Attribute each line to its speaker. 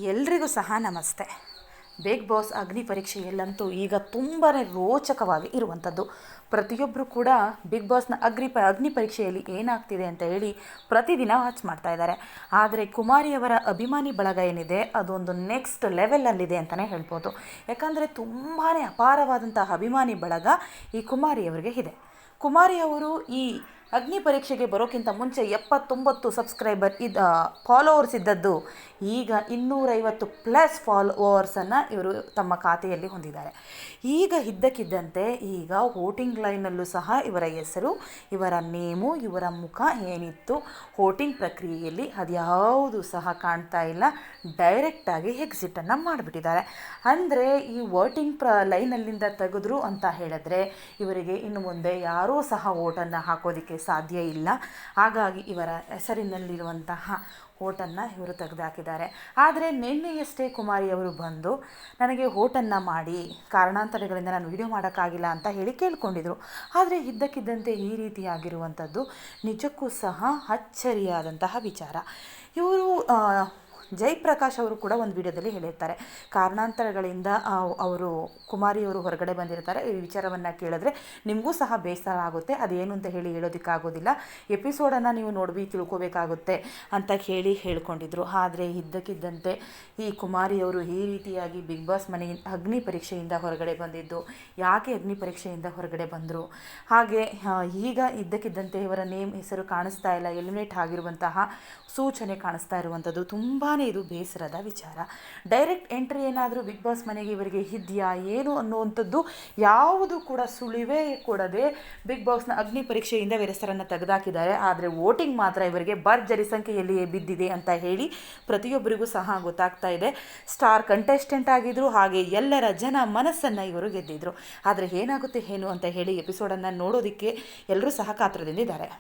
Speaker 1: ಎಲ್ರಿಗೂ ಸಹ ನಮಸ್ತೆ. ಬಿಗ್ ಬಾಸ್ ಅಗ್ನಿ ಪರೀಕ್ಷೆಯಲ್ಲಂತೂ ಈಗ ತುಂಬಾ ರೋಚಕವಾಗಿ ಇರುವಂಥದ್ದು. ಪ್ರತಿಯೊಬ್ಬರು ಕೂಡ ಬಿಗ್ ಬಾಸ್ನ ಅಗ್ನಿ ಪರೀಕ್ಷೆಯಲ್ಲಿ ಏನಾಗ್ತಿದೆ ಅಂತ ಹೇಳಿ ಪ್ರತಿದಿನ ವಾಚ್ ಮಾಡ್ತಾ ಇದ್ದಾರೆ. ಆದರೆ ಕುಮಾರಿಯವರ ಅಭಿಮಾನಿ ಬಳಗ ಏನಿದೆ ಅದೊಂದು ನೆಕ್ಸ್ಟ್ ಲೆವೆಲಲ್ಲಿದೆ ಅಂತಲೇ ಹೇಳ್ಬೋದು. ಯಾಕಂದರೆ ತುಂಬಾ ಅಪಾರವಾದಂತಹ ಅಭಿಮಾನಿ ಬಳಗ ಈ ಕುಮಾರಿಯವರಿಗೆ ಇದೆ. ಕುಮಾರಿಯವರು ಈ ಅಗ್ನಿ ಪರೀಕ್ಷೆಗೆ ಬರೋಕ್ಕಿಂತ ಮುಂಚೆ 79 ಸಬ್ಸ್ಕ್ರೈಬರ್ ಫಾಲೋವರ್ಸ್ ಇದ್ದದ್ದು ಈಗ 250+ ಫಾಲೋವರ್ಸನ್ನು ಇವರು ತಮ್ಮ ಖಾತೆಯಲ್ಲಿ ಹೊಂದಿದ್ದಾರೆ. ಈಗ ಇದ್ದಕ್ಕಿದ್ದಂತೆ ಈಗ ವೋಟಿಂಗ್ ಲೈನಲ್ಲೂ ಸಹ ಇವರ ಹೆಸರು, ಇವರ ನೇಮು, ಇವರ ಮುಖ ಏನಿತ್ತು ವೋಟಿಂಗ್ ಪ್ರಕ್ರಿಯೆಯಲ್ಲಿ ಅದ್ಯಾವುದು ಸಹ ಕಾಣ್ತಾ ಇಲ್ಲ. ಡೈರೆಕ್ಟಾಗಿ ಎಕ್ಸಿಟನ್ನು ಮಾಡಿಬಿಟ್ಟಿದ್ದಾರೆ. ಅಂದರೆ ಈ ವೋಟಿಂಗ್ ಲೈನಲ್ಲಿಂದ ತೆಗೆದ್ರು ಅಂತ ಹೇಳಿದ್ರೆ ಇವರಿಗೆ ಇನ್ನು ಮುಂದೆ ಯಾರೂ ಸಹ ವೋಟನ್ನು ಹಾಕೋದಕ್ಕೆ ಸಾಧ್ಯ ಇಲ್ಲ. ಹಾಗಾಗಿ ಇವರ ಹೆಸರಿನಲ್ಲಿರುವಂತಹ ವೋಟನ್ನು ಇವರು ತೆಗೆದುಹಾಕಿದ್ದಾರೆ. ಆದರೆ ನಿನ್ನೆಯಷ್ಟೇ ಕುಮಾರಿಯವರು ಬಂದು ನನಗೆ ವೋಟನ್ನು ಮಾಡಿ, ಕಾರಣಾಂತರಗಳಿಂದ ನಾನು ವಿಡಿಯೋ ಮಾಡೋಕ್ಕಾಗಿಲ್ಲ ಅಂತ ಹೇಳಿ ಕೇಳ್ಕೊಂಡಿದ್ರು. ಆದರೆ ಇದ್ದಕ್ಕಿದ್ದಂತೆ ಈ ರೀತಿಯಾಗಿರುವಂಥದ್ದು ನಿಜಕ್ಕೂ ಸಹ ಅಚ್ಚರಿಯಾದಂತಹ ವಿಚಾರ. ಇವರು ಜಯಪ್ರಕಾಶ್ ಅವರು ಕೂಡ ಒಂದು ವಿಡಿಯೋದಲ್ಲಿ ಹೇಳಿರ್ತಾರೆ, ಕಾರಣಾಂತರಗಳಿಂದ ಅವರು ಕುಮಾರಿಯವರು ಹೊರಗಡೆ ಬಂದಿರ್ತಾರೆ. ಈ ವಿಚಾರವನ್ನು ಕೇಳಿದ್ರೆ ನಿಮಗೂ ಸಹ ಬೇಸರ ಆಗುತ್ತೆ, ಅದೇನು ಅಂತ ಹೇಳಿ ಹೇಳೋದಕ್ಕಾಗೋದಿಲ್ಲ, ಎಪಿಸೋಡನ್ನು ನೀವು ನೋಡಿ ತಿಳ್ಕೊಬೇಕಾಗುತ್ತೆ ಅಂತ ಹೇಳ್ಕೊಂಡಿದ್ರು. ಆದರೆ ಇದ್ದಕ್ಕಿದ್ದಂತೆ ಈ ಕುಮಾರಿಯವರು ಈ ರೀತಿಯಾಗಿ ಬಿಗ್ ಬಾಸ್ ಮನೆ ಅಗ್ನಿ ಪರೀಕ್ಷೆಯಿಂದ ಹೊರಗಡೆ ಬಂದಿದ್ದು, ಯಾಕೆ ಅಗ್ನಿ ಪರೀಕ್ಷೆಯಿಂದ ಹೊರಗಡೆ ಬಂದರು, ಹಾಗೆ ಈಗ ಇದ್ದಕ್ಕಿದ್ದಂತೆ ಇವರ ಹೆಸರು ಕಾಣಿಸ್ತಾ ಇಲ್ಲ, ಎಲಿಮಿನೇಟ್ ಆಗಿರುವಂತಹ ಸೂಚನೆ ಕಾಣಿಸ್ತಾ ಇರುವಂಥದ್ದು ತುಂಬಾ ಇದು ಬೇಸರದ ವಿಚಾರ. ಡೈರೆಕ್ಟ್ ಎಂಟ್ರಿ ಏನಾದರೂ ಬಿಗ್ ಬಾಸ್ ಮನೆಗೆ ಇವರಿಗೆ ಇದೆಯಾ ಏನು ಅನ್ನುವಂಥದ್ದು ಯಾವುದು ಕೂಡ ಸುಳಿವೇ ಕೊಡದೆ ಬಿಗ್ ಬಾಸ್ನ ಅಗ್ನಿ ಪರೀಕ್ಷೆಯಿಂದ ಇವರ ಹೆಸರನ್ನು ತೆಗೆದುಹಾಕಿದ್ದಾರೆ. ಆದರೆ ವೋಟಿಂಗ್ ಮಾತ್ರ ಇವರಿಗೆ ಭರ್ಜರಿ ಸಂಖ್ಯೆಯಲ್ಲಿಯೇ ಬಿದ್ದಿದೆ ಅಂತ ಹೇಳಿ ಪ್ರತಿಯೊಬ್ಬರಿಗೂ ಸಹ ಗೊತ್ತಾಗ್ತಾ ಇದೆ. ಸ್ಟಾರ್ ಕಂಟೆಸ್ಟೆಂಟ್ ಆಗಿದ್ರು, ಹಾಗೆ ಎಲ್ಲರ ಜನ ಮನಸ್ಸನ್ನು ಇವರು ಗೆದ್ದಿದ್ರು. ಆದರೆ ಏನಾಗುತ್ತೆ ಏನು ಅಂತ ಹೇಳಿ ಎಪಿಸೋಡನ್ನು ನೋಡೋದಕ್ಕೆ ಎಲ್ಲರೂ ಸಹ ಕಾತರದಿಂದಿದ್ದಾರೆ.